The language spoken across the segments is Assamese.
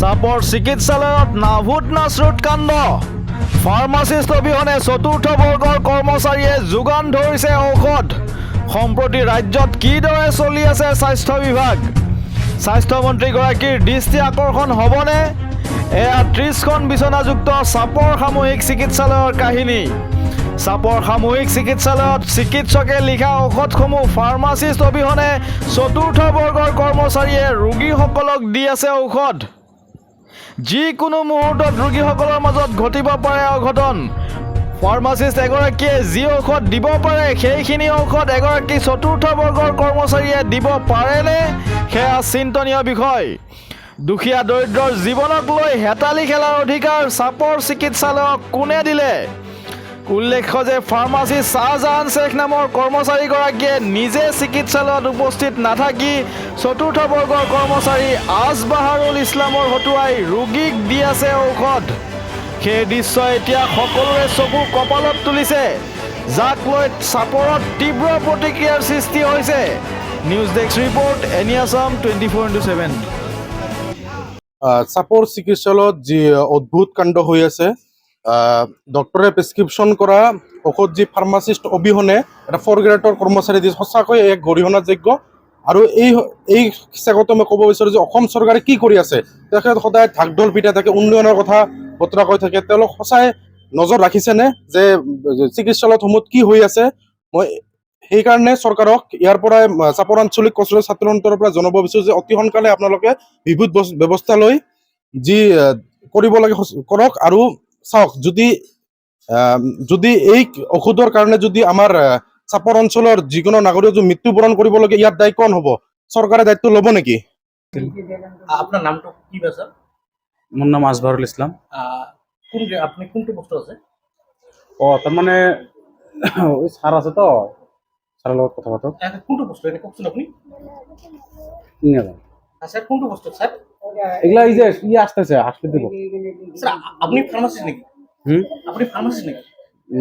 চাপৰ চিকিৎসালয়ত নাভূত নাচৰুত কাণ্ড ফাৰ্মাচিষ্ট অবিহনে চতুৰ্থ বৰ্গৰ কৰ্মচাৰীয়ে যোগান ধৰিছে ঔষধ সম্প্ৰতি ৰাজ্যত কিদৰে চলি আছে স্বাস্থ্য বিভাগ স্বাস্থ্যমন্ত্ৰীগৰাকীৰ দৃষ্টি আকৰ্ষণ হ'বনে এয়া 30খন বিচনাযুক্ত চাপৰ সামূহিক চিকিৎসালয়ৰ কাহিনী চাপৰ সামূহিক চিকিৎসালয়ত চিকিৎসকে লিখা ঔষধসমূহ ফাৰ্মাচিষ্ট অবিহনে চতুৰ্থ বৰ্গৰ কৰ্মচাৰীয়ে ৰোগীসকলক দি আছে ঔষধ যিকোনো মুহূৰ্তত ৰোগীসকলৰ মাজত ঘটিব পাৰে অঘটন ফাৰ্মাচিষ্ট এগৰাকীয়ে যি ঔষধ দিব পাৰে সেইখিনি ঔষধ এগৰাকী চতুৰ্থ বৰ্গৰ কৰ্মচাৰীয়ে দিব পাৰেনে সেয়া চিন্তনীয় বিষয় দুখীয়া দৰিদ্ৰৰ জীৱনক লৈ হেতালি খেলাৰ অধিকাৰ চাপৰ চিকিৎসালয়ক কোনে দিলে উল্লেখ্য যে ফাৰ্মাচিষ্ট শাহজাহান শেখ নামৰ কৰ্মচাৰীগৰাকীয়ে নিজে চিকিৎসালয়ত উপস্থিত নাথাকি চতুৰ্থ বৰ্গৰ কৰ্মচাৰী আজবাহাৰুল ইছলামৰ হতুৱাই ৰোগীক দি আছে ঔষধ সেই দৃশ্য এতিয়া সকলোৰে চকু কপালত তুলিছে যাক লৈ চাপৰত তীব্ৰ প্ৰতিক্ৰিয়াৰ সৃষ্টি হৈছে news desk report any Assam 24/7 চাপৰ চিকিৎসালয়ত যি অদ্ভুত কাণ্ড হৈ আছে ডক্টৰে প্ৰেছক্ৰিপশ্যন কৰা ঔষধ যি ফাৰ্মাচিষ্ট অবিহনে এটা 4 গ্ৰেডৰ কৰ্মচাৰী দি সঁচাকৈ এক গৰিহণাযোগ্য আৰু এই চেগতে মই ক'ব বিচাৰোঁ যে অসম চৰকাৰে কি কৰি আছে তেখেত সদায় ঢাকঢোল পিটাই থাকে উন্নয়নৰ কথা বতৰা কৈ থাকে তেওঁলোক সঁচাই নজৰ ৰাখিছেনে যে চিকিৎসালয়সমূহত কি হৈ আছে মই সেইকাৰণে চৰকাৰক ইয়াৰ পৰাই চাপৰ আঞ্চলিক কচুৰী ছাত্ৰ সন্থাৰ পৰা জনাব বিচাৰোঁ যে অতি সোনকালে আপোনালোকে বিদ্যুৎ ব্যৱস্থা লৈ যি কৰিব লাগে কৰক আৰু চাওক যদি এই ঔষধৰ কাৰণে যদি আমাৰ চাপৰ অঞ্চলৰ যিকোনো নাগৰিক মৃত্যুবৰণ কৰিব লাগে ইয়াৰ দায় কোন হ'ব চৰকাৰে দায়িত্ব ল'ব নেকি আপনাৰ নামটা কি বা স্যাৰ মোৰ নাম আজবাৰুল ইছলাম আপনি কোনটো পোস্ট আছে তার মানে ওই স্যার আছে তো স্যারের লগত কথা পাতো কোনটো পোস্ট এটা কওকচোন আপনি স্যার কোনটো পোস্ট স্যার এগুলা এই যে আসতেছে আসতে দিব স্যার আপনি ফার্মাসিস্ট নাকি আপনি ফার্মাসিস্ট নাকি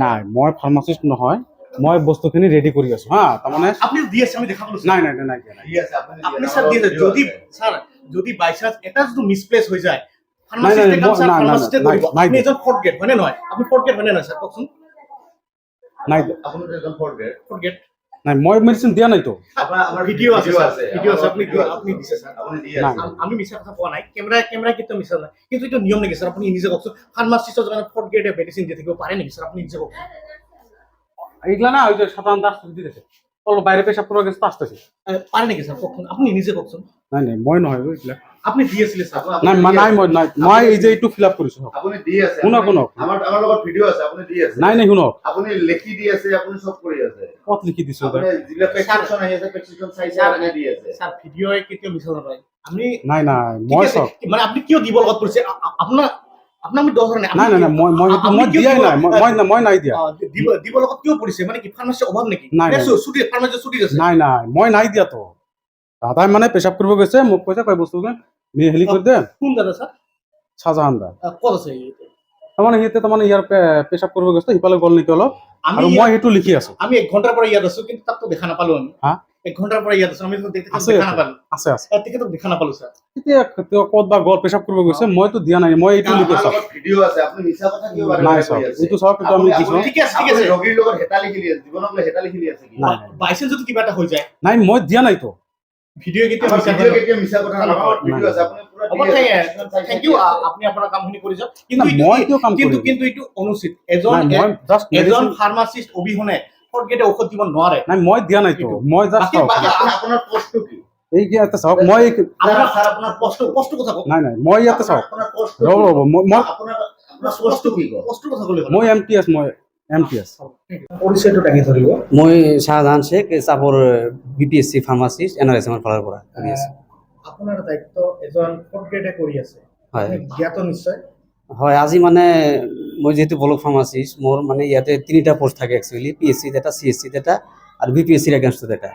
না মই ফাৰ্মাচিষ্ট নহয় মই বস্তুখিনি ৰেডি কৰি আছো হা তাৰ মানে আপনি দিয়েছে আমি দেখা বলছি নাই নাই নাই আপনি স্যার দিয়েছে যদি বাই চান্স এটা যদি মিসপ্লেস হয়ে যায় নাই, নাই, ফার্মাসিস্টে নাই, করব নাই, আপনি এজন ফোর্থ গ্রেড হয় না নয় আপনি ফোর্থ গ্রেড হয় না স্যার কওকচোন নাই আপনি এজন ফোর্থ গ্রেড নাই মই মেডিচিন দিয়া নাই তো আমার ভিডিও আছে আপনি দিছে স্যার আপনি দিয়ে আমি মিছা কথা কোয়া নাই ক্যামেরা কিন্তু মিছা না কিন্তু এটা নিয়ম নাকি স্যার আপনি নিজে কওকচোন ফার্মাসিস্ট যখন ফোর্থ গ্রেডে মেডিসিন দিয়ে থাকিব পারে নাকি স্যার আপনি নিজে কওকচোন এগুলা না ওই যে সাধারণত আসতে দিতেছে অলপ বাইরে পেশাব করার কাছে আসতেছে পারে নাকি স্যার কখন আপনি নিজে কখন নাই নাই মই নহয় ওইগুলা আপনি দিয়েছিলেন স্যার নাই নাই মই এই যে এইটো ফিল আপ কৰিছো আপুনি দিয়েছে শুনক আমাৰ লগত ভিডিও আছে আপুনি দিয়েছে নাই নাই শুনক আপুনি লিখি দিয়েছে আপুনি সব কৰি আছে কত লিখি দিছো আপুনি জিলা প্ৰেছক্ৰিপচন আহি আছে প্ৰেছক্ৰিপচন চাইছে আপুনি দিয়েছে স্যার ভিডিওয়ে কেতিয়া মিছা নয় আমি নাই নাই মই সব মানে আপনি কিয় দিব লগত কৰিছে আপোনাৰ আমি দহৰ নাই নাই নাই নাই মই দিয়াই নাই মই নাই দিয়া দিব লগত কিয় পৰিছে মানে কি ফাৰ্মাসি অভাৱ নেকি ছুটি ফাৰ্মাসি ছুটি আছে নাই নাই মই নাই দিয়া তো দাদাই মানে পেশাব কৰিব গৈছে মোক কৈছে কয় বস্তু হেলি কৰি দে কোন দাদা স্যাৰ শাহজাহান দা ক'ত আছে তাৰমানে সিহঁতে তাৰমানে ইয়াৰ পেশাব কৰিব গৈছে সিফালে গ'ল নেকি অলপ আৰু মই সেইটো লিখি আছো আমি 1 ঘণ্টাৰ পৰা ইয়াত আছো কিন্তু তাকতো দেখা নাপালো আমি হা 1 ঘণ্টাৰ পৰা ইয়াত আছো আমি দেখা নাপালো আছে তেখেতক দেখা নাপালো স্যাৰ এতিয়া ক'ত বা গ'ল পেশাব কৰিব গৈছে মইতো দিয়া নাই মই এইটো লিখি আছো ভিডিও আছে আপুনি মিছা কথা কিয় বাৰে নাই সব এইটো সব কিন্তু আমি দিছো ঠিক আছে ৰোগীৰ লগত হেতালি খেলি আছে জীৱনক লৈ হেতালি খেলি আছে কি বাইচেন্স যদি কিবা এটা হৈ যায় নাই মই দিয়া নাই তো ভিডিও কেতিয়া মিছা কথা নকয় ভিডিও আছে আপুনি পুৰা থ্যাংক ইউ আপনি আপোনাৰ কামখিনি কৰি যাওক মই কিয় কাম কৰিম কিন্তু এইটো অনুচিত মই জাস্ট এজন ফাৰ্মাসিষ্ট অবিহনে ফৰগেট ঔষধ দিব নোৱাৰে নাই মই দিয়া নাই তো মই জাস্ট আপোনাৰ পোষ্টটো কি এই কি এটা চাওক মই স্যাৰ আপোনাৰ পোষ্ট কথা কওক নাই নাই মই ইয়াতে চাওক আপোনাৰ পোষ্ট ৰ'ব মই আপোনাৰ পোষ্টটো কি পোষ্টৰ কথা ক'লে মই এমটিএছ পৰিচয়টো দাঙি ধৰিব মই শাহজাহান শেখ চাপৰ বিপিএসসি ফাৰ্মাচিষ্ট এনআৰএছএমৰ ফালৰ পৰা কৰি আছো আপোনাৰ দায়িত্ব এজন ফৰগেটে কৰি আছে হয় জ্ঞাত নিশ্চয় হয় আজি মানে মই যেহেতু ব্লক ফাৰ্মাচিষ্ট মোৰ মানে ইয়াতে 3টা পোষ্ট থাকে একচুৱেলি পিএসসি এটা সিএসসি এটা আৰু বিপিএসসিৰ এগেইনষ্টত এটা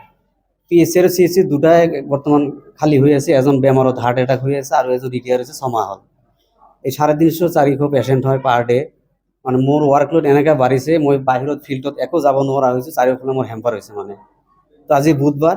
পিএসসি আৰু সিএসসি দুটাই বৰ্তমান খালী হৈ আছে এজন বেমাৰত হাৰ্ট এটাক হৈ আছে আৰু এজন ৰিটায়াৰ হৈছে 6 মাহ হ'ল এই 350-400 পেচেণ্ট হয় পাৰ ডে মানে মোৰ ৱৰ্কলোড এনেকৈ বাঢ়িছে মই বাহিৰত ফিল্ডত একো যাব নোৱাৰা হৈছোঁ চাৰিওফালে মোৰ হেম্পাৰ হৈছে মানে তো আজি বুধবাৰ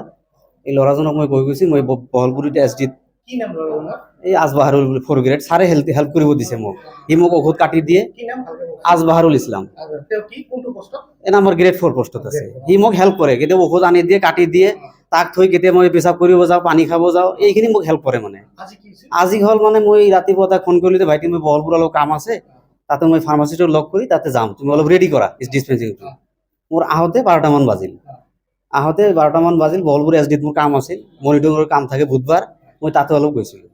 এই ল'ৰাজনক মই কৈ গৈছোঁ মই বহলগুৰিতে এছডিত কি নাম ল'ৰাজনৰ এই আজবাহাৰুল বুলি 4 গ্ৰেড ছাৰে হেল্প কৰিব দিছে মোক, সি মোক ঔষধ কাটি দিয়ে। কি নাম ভালকে কওক। আজবাহারুল ইছলাম, আৰু তেওঁ কি কোনটো পোষ্টত? এনে আমাৰ গ্ৰেড 4 পোষ্টত আছে। সি মোক হেল্প কৰে, কেতিয়াবা ঔষধ আনি দিয়ে, কাটি দিয়ে, তাক থৈ কেতিয়াবা মই পেচাব কৰিব যাওঁ, পানী খাব যাওঁ, এইখিনি মোক হেল্প কৰে মানে। আজি কি হৈছে? আজি হ'ল মানে মই ৰাতিপুৱা তাক ফোন কৰিলোঁ যে ভাইটি মই বহলপুৰ অলপ কাম আছে, তাতে মই ফাৰ্মাচিষ্টক লগ কৰি তাতে যাম, তুমি অলপ ৰেডি কৰা ডিছপেঞ্চিংটো। মোৰ আহোঁতে 12টামান বাজিল। আহোঁতে 12টামান বাজিল, বহলপুৰ এছ ডিত মোৰ কাম আছিল, মনিটৰিঙৰ কাম থাকে বুধবাৰ, মই তাতে অলপ গৈছিলোঁ।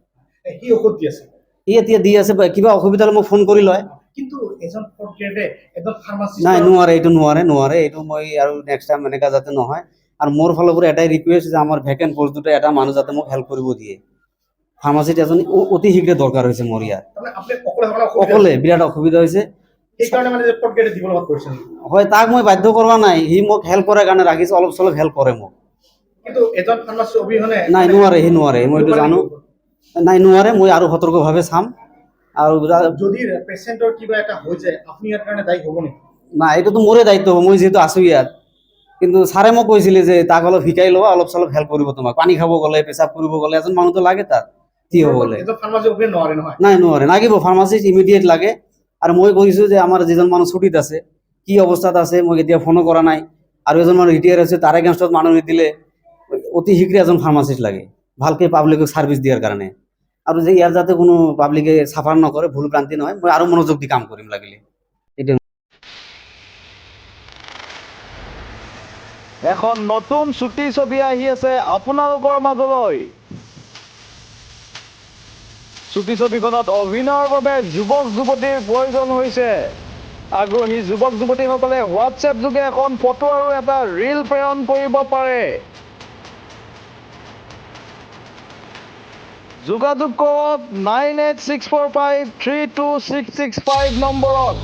সি ঔষধ দি আছে। সি এতিয়া দি আছে, কিবা অসুবিধা হ'লে মোক ফোন কৰি লয়। কিন্তু এজন ফৰ্থ গ্ৰেডে এজন ফাৰ্মাচিষ্ট নাই নোৱাৰে, এইটো নোৱাৰে, এইটো মই আৰু নেক্সট টাইম এনেকা যাতে নহয়। আৰু মোৰ ফালৰ পৰা এটাই ৰিকুৱেষ্ট যে আমাৰ ভেকেণ্ট পষ্ট দুটা এটা মানুহ যাতে মোক হেল্প কৰিব দিয়ে। ফাৰ্মাচিষ্ট এজন অতি শীঘ্ৰে দৰকাৰ হৈছে মোৰ ইয়াত। তাৰমানে আপুনি অকলে অকলে অসুবিধা অকলে বিৰাট অসুবিধা হৈছে। সেইকাৰণে মানে ফৰ্থ গ্ৰেডে দিব লগা কৰিছে নেকি? হয়, তাক মই বাধ্য কৰা নাই, সি মোক হেল্প কৰাৰ কাৰণে ৰাখিছে, অলপ চলপ হেল্প কৰে মোক। কিন্তু এজন ফাৰ্মাচিষ্ট অবিহনে নাই নোৱাৰে, সি নোৱাৰে, মই এইটো জানো। নাই নোৱাৰে, মই আৰু সতৰ্কভাৱে চাম। আৰু যদি পেচেণ্টৰ কিবা এটা হৈ যায় আপুনি ইয়াৰ কাৰণে দায়ী হ'ব নেকি? নাই, এইটোতো মোৰে দায়িত্ব হ'ব, মই যিহেতু আছোঁ ইয়াত। কিন্তু ছাৰে মোক কৈছিলে যে তাক অলপ শিকাই ল'বা, অলপ চলপ হেল্প কৰিব তোমাক, পানী খাব গ'লে, পেচাব কৰিব গ'লে এজন মানুহতো লাগে তাত কি হ'ব গ'লে। এজন ফাৰ্মাচিষ্ট অবিহনে নোৱাৰে নহয়। নাই নোৱাৰে, লাগিব, ফাৰ্মাচিষ্ট ইমিডিয়েট লাগে। আৰু মই কৈছোঁ যে আমাৰ যিজন মানুহ ছুটিত আছে, কি অৱস্থাত আছে মই এতিয়া ফোনো কৰা নাই। আৰু এজন মানুহ ৰিটায়াৰ হৈছে, তাৰ এগেইনষ্টত মানুহ নিদিলে, অতি শীঘ্ৰে এজন ফাৰ্মাচিষ্ট লাগে ভালকৈ পাব্লিকক ছাৰ্ভিচ দিয়াৰ কাৰণে। আৰু যে ইয়াৰ যাতে কোনো পাব্লিকে চাফাৰ নকৰে, ভুল ভ্ৰান্তি নহয়, মই আৰু মনোযোগ দি কাম কৰিম লাগিলে। এইটো এখন নতুন চুটি ছবি আহি আছে আপোনালোকৰ মাজলৈ। চুটি ছবিখনত অভিনয়ৰ বাবে যুৱক যুৱতীৰ প্ৰয়োজন হৈছে। আগ্ৰহী যুৱক যুৱতীসকলে হোৱাটছএপ যোগে এখন ফটো আৰু এটা ৰীল প্ৰেৰণ কৰিব পাৰে। যোগাযোগ কৰক 9864532665 নম্বৰত।